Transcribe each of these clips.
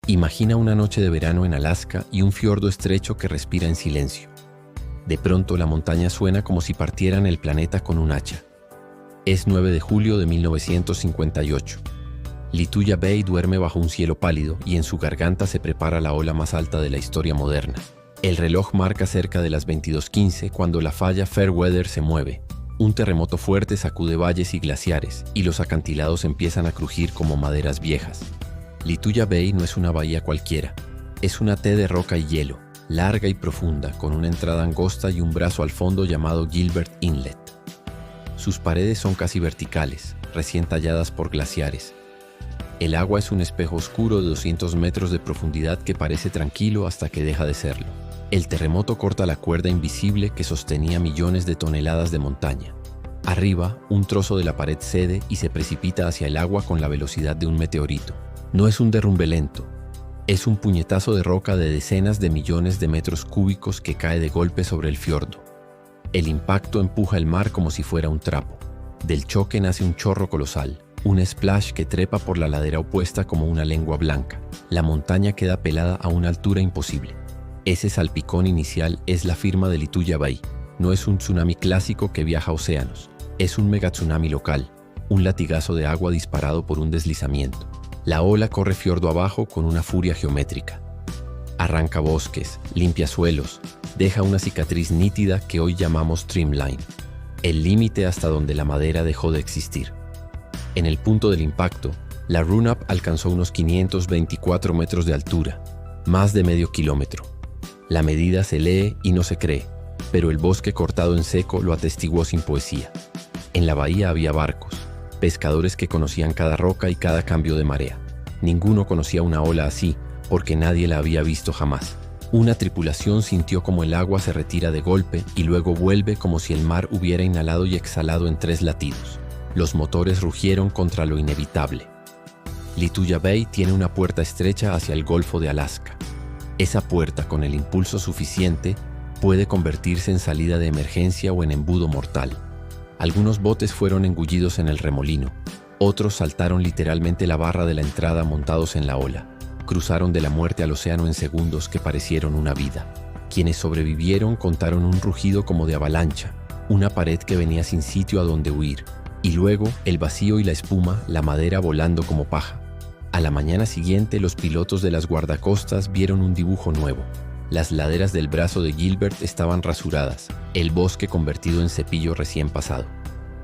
Imagina una noche de verano en Alaska y un fiordo estrecho que respira en silencio. De pronto la montaña suena como si partieran el planeta con un hacha. Es 9 de julio de 1958. Lituya Bay duerme bajo un cielo pálido y en su garganta se prepara la ola más alta de la historia moderna. El reloj marca cerca de las 22:15 cuando la falla Fairweather se mueve. Un terremoto fuerte sacude valles y glaciares y los acantilados empiezan a crujir como maderas viejas. Lituya Bay no es una bahía cualquiera. Es una T de roca y hielo, larga y profunda, con una entrada angosta y un brazo al fondo llamado Gilbert Inlet. Sus paredes son casi verticales, recién talladas por glaciares. El agua es un espejo oscuro de 200 metros de profundidad que parece tranquilo hasta que deja de serlo. El terremoto corta la cuerda invisible que sostenía millones de toneladas de montaña. Arriba, un trozo de la pared cede y se precipita hacia el agua con la velocidad de un meteorito. No es un derrumbe lento, es un puñetazo de roca de decenas de millones de metros cúbicos que cae de golpe sobre el fiordo. El impacto empuja el mar como si fuera un trapo. Del choque nace un chorro colosal, un splash que trepa por la ladera opuesta como una lengua blanca. La montaña queda pelada a una altura imposible. Ese salpicón inicial es la firma de Lituya Bay. No es un tsunami clásico que viaja océanos, es un megatsunami local, un latigazo de agua disparado por un deslizamiento. La ola corre fiordo abajo con una furia geométrica. Arranca bosques, limpia suelos, deja una cicatriz nítida que hoy llamamos Trimline, el límite hasta donde la madera dejó de existir. En el punto del impacto, la run-up alcanzó unos 524 metros de altura, más de medio kilómetro. La medida se lee y no se cree, pero el bosque cortado en seco lo atestiguó sin poesía. En la bahía había barcos, pescadores que conocían cada roca y cada cambio de marea. Ninguno conocía una ola así, porque nadie la había visto jamás. Una tripulación sintió como el agua se retira de golpe y luego vuelve como si el mar hubiera inhalado y exhalado en 3 latidos. Los motores rugieron contra lo inevitable. Lituya Bay tiene una puerta estrecha hacia el Golfo de Alaska. Esa puerta, con el impulso suficiente, puede convertirse en salida de emergencia o en embudo mortal. Algunos botes fueron engullidos en el remolino. Otros saltaron literalmente la barra de la entrada montados en la ola. Cruzaron de la muerte al océano en segundos que parecieron una vida. Quienes sobrevivieron contaron un rugido como de avalancha, una pared que venía sin sitio a donde huir, y luego el vacío y la espuma, la madera volando como paja. A la mañana siguiente, los pilotos de las guardacostas vieron un dibujo nuevo. Las laderas del brazo de Gilbert estaban rasuradas, el bosque convertido en cepillo recién pasado.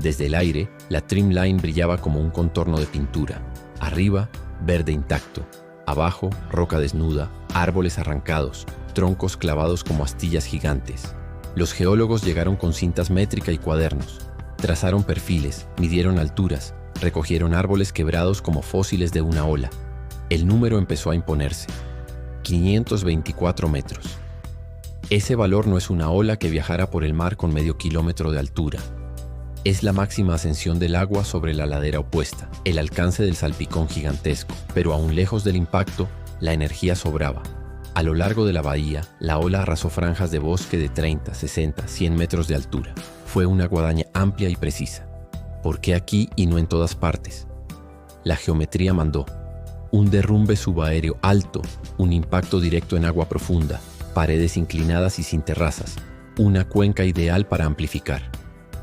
Desde el aire, la Trimline brillaba como un contorno de pintura. Arriba, verde intacto. Abajo, roca desnuda, árboles arrancados, troncos clavados como astillas gigantes. Los geólogos llegaron con cintas métrica y cuadernos. Trazaron perfiles, midieron alturas, recogieron árboles quebrados como fósiles de una ola. El número empezó a imponerse. 524 metros. Ese valor no es una ola que viajara por el mar con medio kilómetro de altura. Es la máxima ascensión del agua sobre la ladera opuesta, el alcance del salpicón gigantesco, pero aún lejos del impacto, la energía sobraba. A lo largo de la bahía, la ola arrasó franjas de bosque de 30, 60, 100 metros de altura. Fue una guadaña amplia y precisa. ¿Por qué aquí y no en todas partes? La geometría mandó. Un derrumbe subaéreo alto, un impacto directo en agua profunda, paredes inclinadas y sin terrazas, una cuenca ideal para amplificar.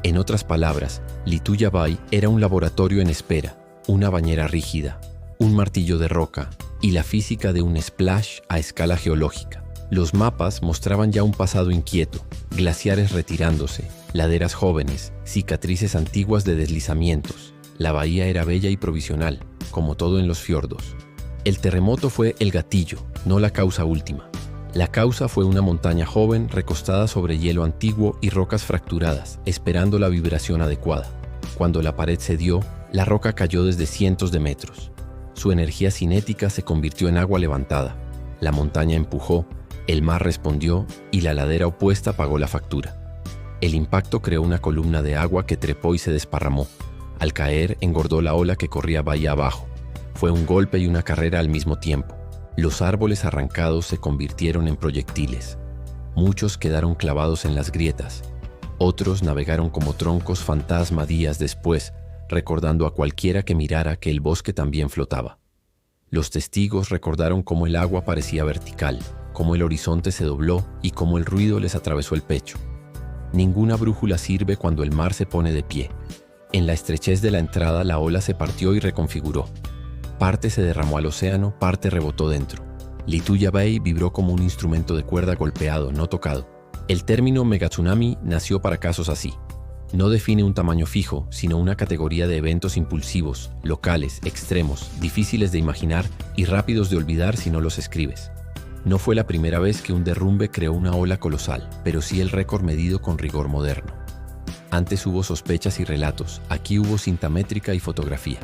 En otras palabras, Lituya Bay era un laboratorio en espera, una bañera rígida, un martillo de roca y la física de un splash a escala geológica. Los mapas mostraban ya un pasado inquieto, glaciares retirándose, laderas jóvenes, cicatrices antiguas de deslizamientos. La bahía era bella y provisional, como todo en los fiordos. El terremoto fue el gatillo, no la causa última. La causa fue una montaña joven recostada sobre hielo antiguo y rocas fracturadas, esperando la vibración adecuada. Cuando la pared cedió, la roca cayó desde cientos de metros. Su energía cinética se convirtió en agua levantada. La montaña empujó, el mar respondió y la ladera opuesta pagó la factura. El impacto creó una columna de agua que trepó y se desparramó. Al caer, engordó la ola que corría bahía abajo. Fue un golpe y una carrera al mismo tiempo. Los árboles arrancados se convirtieron en proyectiles. Muchos quedaron clavados en las grietas. Otros navegaron como troncos fantasma días después, recordando a cualquiera que mirara que el bosque también flotaba. Los testigos recordaron cómo el agua parecía vertical, cómo el horizonte se dobló y cómo el ruido les atravesó el pecho. Ninguna brújula sirve cuando el mar se pone de pie. En la estrechez de la entrada la ola se partió y reconfiguró. Parte se derramó al océano, parte rebotó dentro. Lituya Bay vibró como un instrumento de cuerda golpeado, no tocado. El término megatsunami nació para casos así. No define un tamaño fijo, sino una categoría de eventos impulsivos, locales, extremos, difíciles de imaginar y rápidos de olvidar si no los escribes. No fue la primera vez que un derrumbe creó una ola colosal, pero sí el récord medido con rigor moderno. Antes hubo sospechas y relatos, aquí hubo cinta métrica y fotografía.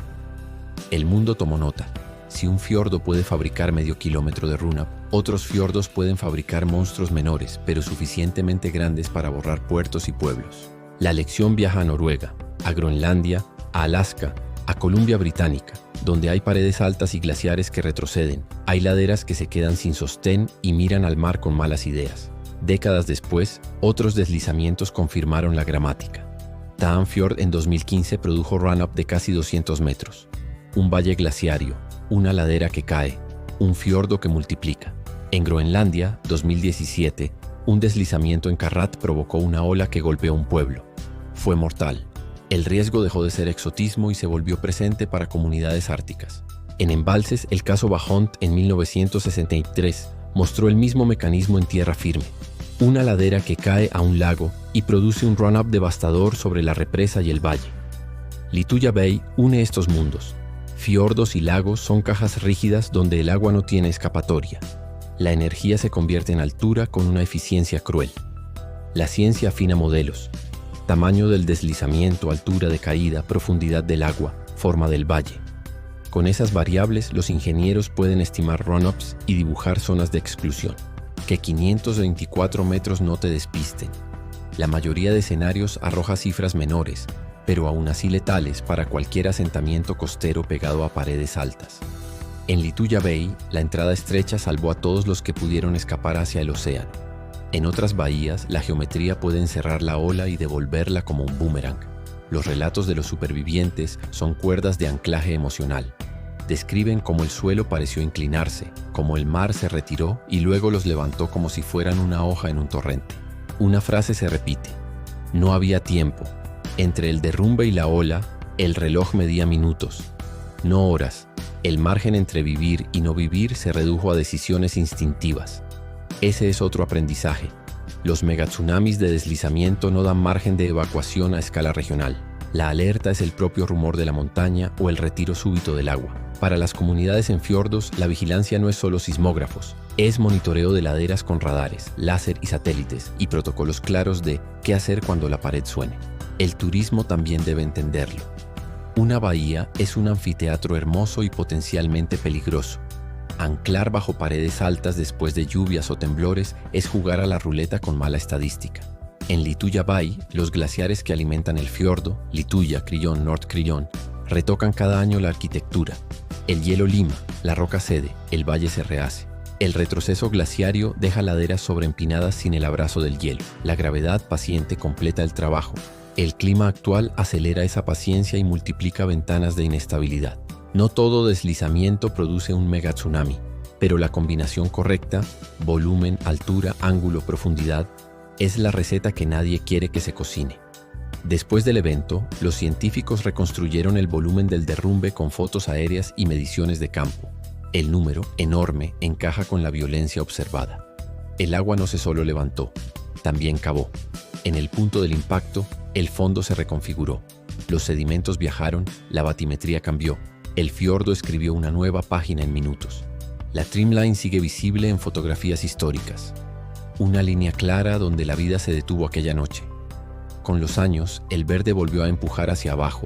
El mundo tomó nota. Si un fiordo puede fabricar medio kilómetro de runa, otros fiordos pueden fabricar monstruos menores, pero suficientemente grandes para borrar puertos y pueblos. La lección viaja a Noruega, a Groenlandia, a Alaska, a Columbia Británica, donde hay paredes altas y glaciares que retroceden, hay laderas que se quedan sin sostén y miran al mar con malas ideas. Décadas después, otros deslizamientos confirmaron la gramática. Thaanfjord en 2015 produjo run-up de casi 200 metros. Un valle glaciario, una ladera que cae, un fiordo que multiplica. En Groenlandia, 2017, un deslizamiento en Karrat provocó una ola que golpeó un pueblo. Fue mortal. El riesgo dejó de ser exotismo y se volvió presente para comunidades árticas. En embalses, el caso Bajont en 1963 mostró el mismo mecanismo en tierra firme. Una ladera que cae a un lago y produce un run-up devastador sobre la represa y el valle. Lituya Bay une estos mundos. Fiordos y lagos son cajas rígidas donde el agua no tiene escapatoria. La energía se convierte en altura con una eficiencia cruel. La ciencia afina modelos. Tamaño del deslizamiento, altura de caída, profundidad del agua, forma del valle. Con esas variables, los ingenieros pueden estimar run-ups y dibujar zonas de exclusión. Que 524 metros no te despisten. La mayoría de escenarios arroja cifras menores, pero aún así letales para cualquier asentamiento costero pegado a paredes altas. En Lituya Bay, la entrada estrecha salvó a todos los que pudieron escapar hacia el océano. En otras bahías, la geometría puede encerrar la ola y devolverla como un boomerang. Los relatos de los supervivientes son cuerdas de anclaje emocional. Describen cómo el suelo pareció inclinarse, cómo el mar se retiró y luego los levantó como si fueran una hoja en un torrente. Una frase se repite: no había tiempo. Entre el derrumbe y la ola, el reloj medía minutos, no horas. El margen entre vivir y no vivir se redujo a decisiones instintivas. Ese es otro aprendizaje. Los megatsunamis de deslizamiento no dan margen de evacuación a escala regional. La alerta es el propio rumor de la montaña o el retiro súbito del agua. Para las comunidades en fiordos, la vigilancia no es solo sismógrafos, es monitoreo de laderas con radares, láser y satélites y protocolos claros de qué hacer cuando la pared suene. El turismo también debe entenderlo. Una bahía es un anfiteatro hermoso y potencialmente peligroso. Anclar bajo paredes altas después de lluvias o temblores es jugar a la ruleta con mala estadística. En Lituya Bay, los glaciares que alimentan el fiordo, Lituya, Crillon, North Crillon, retocan cada año la arquitectura. El hielo lima, la roca cede, el valle se rehace. El retroceso glaciario deja laderas sobreempinadas sin el abrazo del hielo. La gravedad paciente completa el trabajo. El clima actual acelera esa paciencia y multiplica ventanas de inestabilidad. No todo deslizamiento produce un megatsunami, pero la combinación correcta, volumen, altura, ángulo, profundidad, es la receta que nadie quiere que se cocine. Después del evento, los científicos reconstruyeron el volumen del derrumbe con fotos aéreas y mediciones de campo. El número, enorme, encaja con la violencia observada. El agua no se solo levantó, también cavó. En el punto del impacto, el fondo se reconfiguró. Los sedimentos viajaron, la batimetría cambió. El fiordo escribió una nueva página en minutos. La trimline sigue visible en fotografías históricas. Una línea clara donde la vida se detuvo aquella noche. Con los años, el verde volvió a empujar hacia abajo,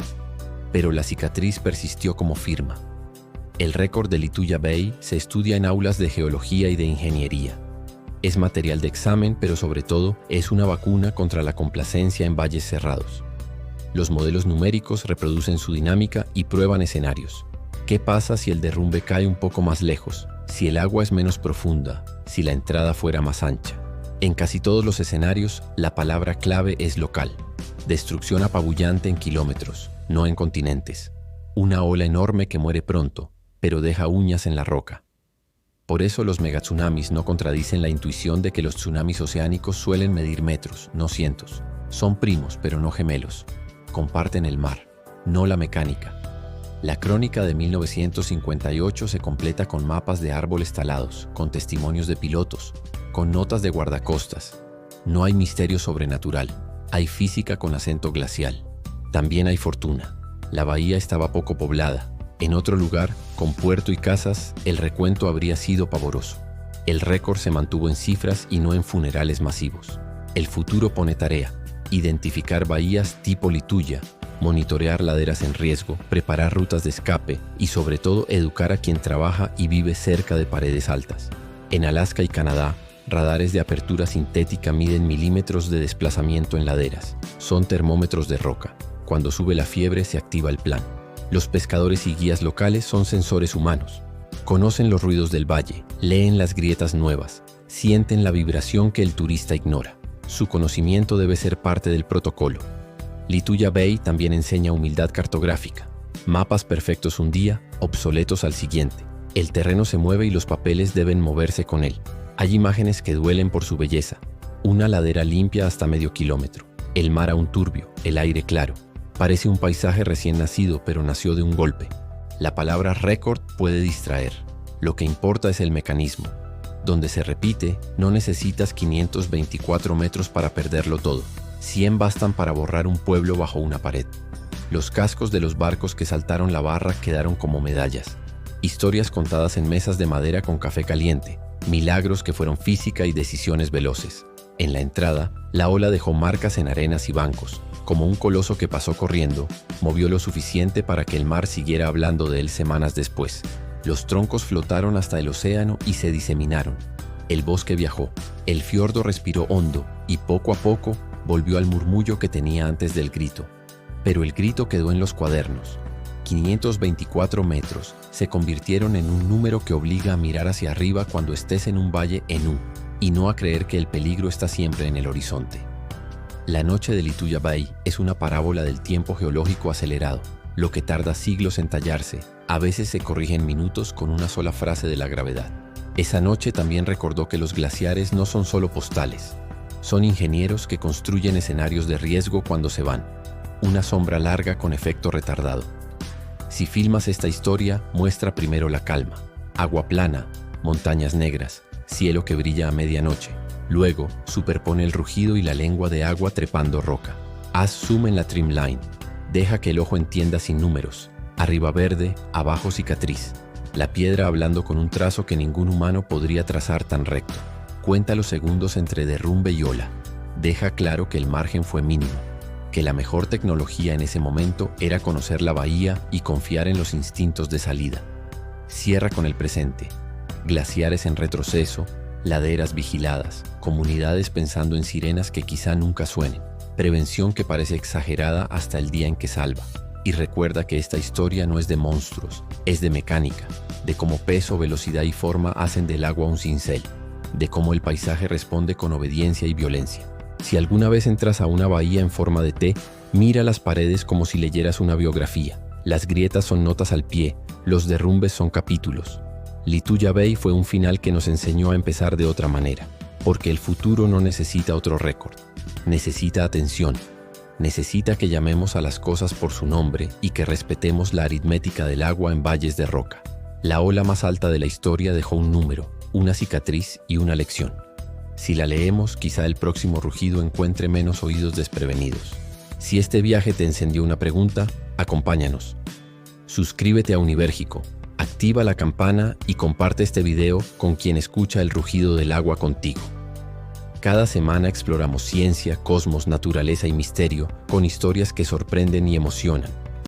pero la cicatriz persistió como firma. El récord de Lituya Bay se estudia en aulas de geología y de ingeniería. Es material de examen, pero sobre todo es una vacuna contra la complacencia en valles cerrados. Los modelos numéricos reproducen su dinámica y prueban escenarios. ¿Qué pasa si el derrumbe cae un poco más lejos? Si el agua es menos profunda, si la entrada fuera más ancha. En casi todos los escenarios, la palabra clave es local. Destrucción apabullante en kilómetros, no en continentes. Una ola enorme que muere pronto, pero deja uñas en la roca. Por eso los megatsunamis no contradicen la intuición de que los tsunamis oceánicos suelen medir metros, no cientos. Son primos, pero no gemelos. Comparten el mar, no la mecánica. La crónica de 1958 se completa con mapas de árboles talados, con testimonios de pilotos, con notas de guardacostas. No hay misterio sobrenatural, hay física con acento glacial. También hay fortuna. La bahía estaba poco poblada. En otro lugar, con puerto y casas, el recuento habría sido pavoroso. El récord se mantuvo en cifras y no en funerales masivos. El futuro pone tarea: identificar bahías tipo Lituya, monitorear laderas en riesgo, preparar rutas de escape y sobre todo educar a quien trabaja y vive cerca de paredes altas. En Alaska y Canadá, radares de apertura sintética miden milímetros de desplazamiento en laderas. Son termómetros de roca. Cuando sube la fiebre se activa el plan. Los pescadores y guías locales son sensores humanos. Conocen los ruidos del valle, leen las grietas nuevas, sienten la vibración que el turista ignora. Su conocimiento debe ser parte del protocolo. Lituya Bay también enseña humildad cartográfica. Mapas perfectos un día, obsoletos al siguiente. El terreno se mueve y los papeles deben moverse con él. Hay imágenes que duelen por su belleza. Una ladera limpia hasta medio kilómetro. El mar aún turbio, el aire claro. Parece un paisaje recién nacido, pero nació de un golpe. La palabra récord puede distraer. Lo que importa es el mecanismo. Donde se repite, no necesitas 524 metros para perderlo todo. 100 bastan para borrar un pueblo bajo una pared. Los cascos de los barcos que saltaron la barra quedaron como medallas. Historias contadas en mesas de madera con café caliente. Milagros que fueron física y decisiones veloces. En la entrada, la ola dejó marcas en arenas y bancos. Como un coloso que pasó corriendo, movió lo suficiente para que el mar siguiera hablando de él semanas después. Los troncos flotaron hasta el océano y se diseminaron. El bosque viajó, el fiordo respiró hondo y poco a poco volvió al murmullo que tenía antes del grito. Pero el grito quedó en los cuadernos. 524 metros se convirtieron en un número que obliga a mirar hacia arriba cuando estés en un valle en U, y no a creer que el peligro está siempre en el horizonte. La noche de Lituya Bay es una parábola del tiempo geológico acelerado. Lo que tarda siglos en tallarse, a veces se corrige en minutos con una sola frase de la gravedad. Esa noche también recordó que los glaciares no son solo postales. Son ingenieros que construyen escenarios de riesgo cuando se van. Una sombra larga con efecto retardado. Si filmas esta historia, muestra primero la calma. Agua plana, montañas negras, cielo que brilla a medianoche. Luego, superpone el rugido y la lengua de agua trepando roca. Haz zoom en la trimline. Deja que el ojo entienda sin números. Arriba verde, abajo cicatriz. La piedra hablando con un trazo que ningún humano podría trazar tan recto. Cuenta los segundos entre derrumbe y ola. Deja claro que el margen fue mínimo. Que la mejor tecnología en ese momento era conocer la bahía y confiar en los instintos de salida. Cierra con el presente. Glaciares en retroceso, laderas vigiladas, comunidades pensando en sirenas que quizá nunca suenen, prevención que parece exagerada hasta el día en que salva. Y recuerda que esta historia no es de monstruos, es de mecánica, de cómo peso, velocidad y forma hacen del agua un cincel, de cómo el paisaje responde con obediencia y violencia. Si alguna vez entras a una bahía en forma de T, mira las paredes como si leyeras una biografía. Las grietas son notas al pie, los derrumbes son capítulos. Lituya Bay fue un final que nos enseñó a empezar de otra manera, porque el futuro no necesita otro récord, necesita atención, necesita que llamemos a las cosas por su nombre y que respetemos la aritmética del agua en valles de roca. La ola más alta de la historia dejó un número, una cicatriz y una lección. Si la leemos, quizá el próximo rugido encuentre menos oídos desprevenidos. Si este viaje te encendió una pregunta, acompáñanos. Suscríbete a Univérgico, activa la campana y comparte este video con quien escucha el rugido del agua contigo. Cada semana exploramos ciencia, cosmos, naturaleza y misterio con historias que sorprenden y emocionan.